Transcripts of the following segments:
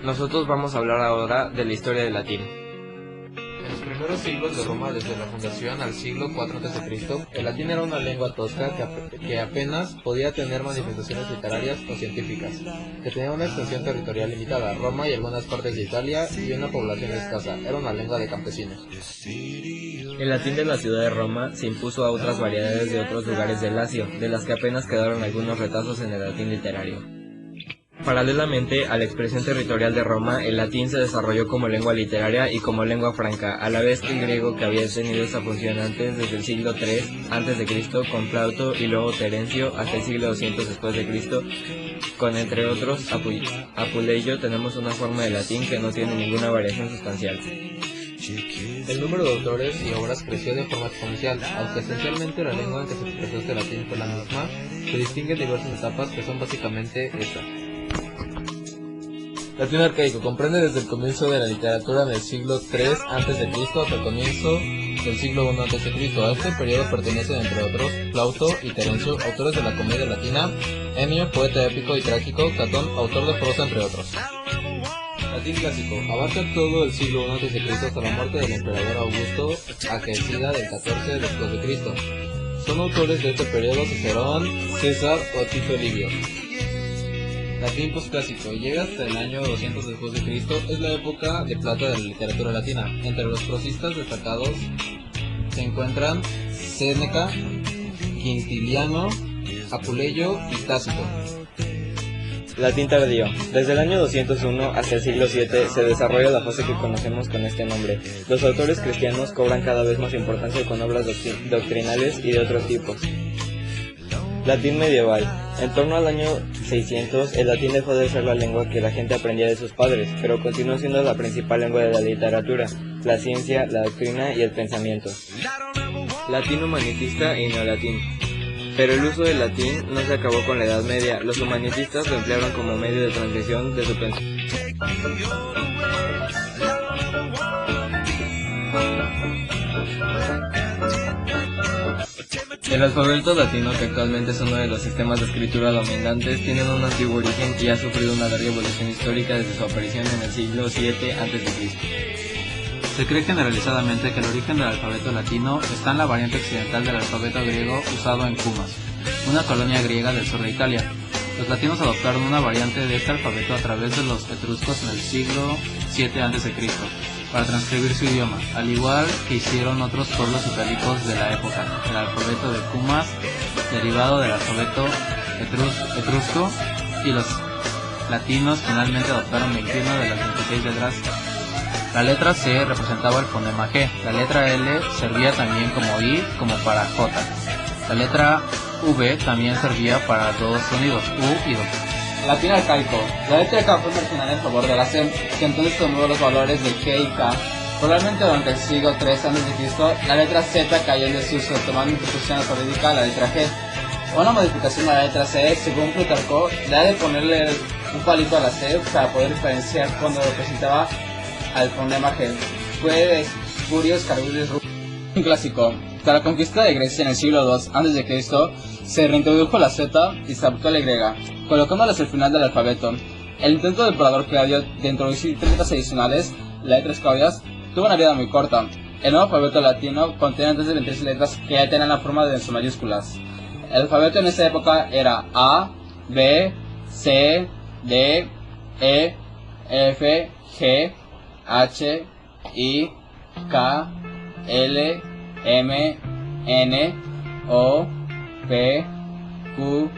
Nosotros vamos a hablar ahora de la historia del latín. En los primeros siglos de Roma, desde la fundación al siglo IV a.C., el latín era una lengua tosca que apenas podía tener manifestaciones literarias o científicas, que tenía una extensión territorial limitada, Roma y algunas partes de Italia, y una población escasa. Era una lengua de campesinos. El latín de la ciudad de Roma se impuso a otras variedades de otros lugares del Lacio, de las que apenas quedaron algunos retazos en el latín literario. Paralelamente a la expresión territorial de Roma, el latín se desarrolló como lengua literaria y como lengua franca, a la vez que el griego, que había tenido esa función antes desde el siglo III a.C. con Plauto y luego Terencio hasta el siglo 200 después de Cristo, con entre otros Apuleyo, tenemos una forma de latín que no tiene ninguna variación sustancial. El número de autores y obras creció de forma exponencial, aunque esencialmente la lengua en que se expresó este latín fue la misma. Se distinguen diversas etapas que son básicamente estas. Latín arcaico comprende desde el comienzo de la literatura en el siglo III a.C. hasta el comienzo del siglo I a.C. A este periodo pertenecen, entre otros, Plauto y Terencio, autores de la comedia latina, Enio, poeta épico y trágico, Catón, autor de prosa, entre otros. Latín clásico abarca todo el siglo I a.C. hasta la muerte del emperador Augusto Aquecida del 14 después de Cristo. Son autores de este periodo Cicerón, César o Tito Livio. Latín posclásico llega hasta el año 200 después de Cristo, es la época de plata de la literatura latina. Entre los prosistas destacados se encuentran Séneca, Quintiliano, Apuleyo y Tácito. Latín tardío. Desde el año 201 hasta el siglo VII se desarrolla la fase que conocemos con este nombre. Los autores cristianos cobran cada vez más importancia con obras doctrinales y de otros tipos. Latín medieval. En torno al año 600, el latín dejó de ser la lengua que la gente aprendía de sus padres, pero continuó siendo la principal lengua de la literatura, la ciencia, la doctrina y el pensamiento. Latín humanitista y neolatín. Pero el uso del latín no se acabó con la Edad Media. Los humanitistas lo emplearon como medio de transmisión de su pensamiento. El alfabeto latino, que actualmente es uno de los sistemas de escritura dominantes, tiene un antiguo origen y ha sufrido una larga evolución histórica desde su aparición en el siglo VII a.C. Se cree generalizadamente que el origen del alfabeto latino está en la variante occidental del alfabeto griego usado en Cumas, una colonia griega del sur de Italia. Los latinos adoptaron una variante de este alfabeto a través de los etruscos en el siglo VII a.C. para transcribir su idioma, al igual que hicieron otros pueblos itálicos de la época. El alfabeto de Cumas, derivado del alfabeto etrusco, y los latinos finalmente adoptaron 21 de las 26 letras. La letra C representaba el fonema G, la letra L servía también como I, como para J. La letra V también servía para dos sonidos, U y Do. Latín arcaico. La letra K fue marginal en favor de la C, que entonces tomó los valores de G y K. Probablemente durante el siglo III a.C., la letra Z cayó en desuso, tomando institución alfabética a la letra G. Una modificación de la letra C, según Plutarco, era de ponerle un palito a la C para poder diferenciar cuando representaba al fonema G. Fue de Spurius Cardulis Rufus. Un clásico. Tras la conquista de Grecia en el siglo II a.C., se reintrodujo la Z y se adoptó la Y, colocándolas al final del alfabeto. El intento del emperador Claudio de introducir letras adicionales, letras claudias, tuvo una vida muy corta. El nuevo alfabeto latino contenía entonces 26 letras que ya tenían la forma de sus mayúsculas. El alfabeto en esa época era A, B, C, D, E, F, G, H, I, K, L, M, N, O, P, Q,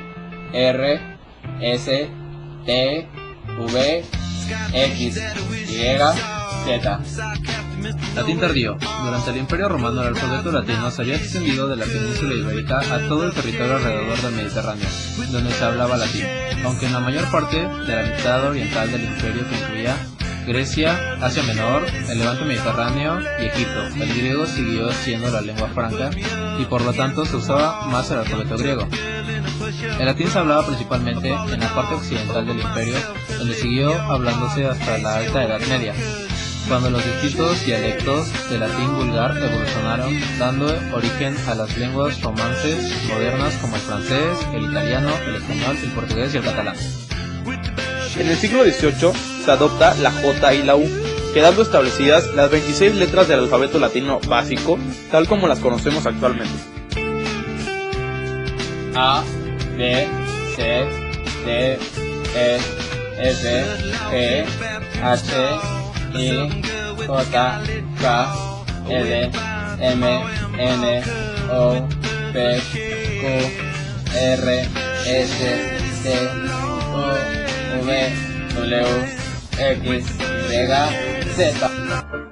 R, S, T, V, X, Y, Z. Latín tardío. Durante el Imperio Romano el alfabeto latino se había extendido de la península ibérica a todo el territorio alrededor del Mediterráneo, donde se hablaba latín, aunque en la mayor parte de la mitad oriental del imperio, que incluía Grecia, Asia Menor, el Levante Mediterráneo y Egipto, el griego siguió siendo la lengua franca y por lo tanto se usaba más el alfabeto griego. El latín se hablaba principalmente en la parte occidental del imperio, donde siguió hablándose hasta la Alta Edad Media. cuando los distintos dialectos del latín vulgar evolucionaron, dando origen a las lenguas romances modernas como el francés, el italiano, el español, el portugués y el catalán. En el siglo XVIII se adopta la J y la U, quedando establecidas las 26 letras del alfabeto latino básico, tal como las conocemos actualmente. A, B, C, D, E, F, G, H, I, J, K, L, M, N, O, P, Q, R, S, T, U, V, W, X, Y, Z.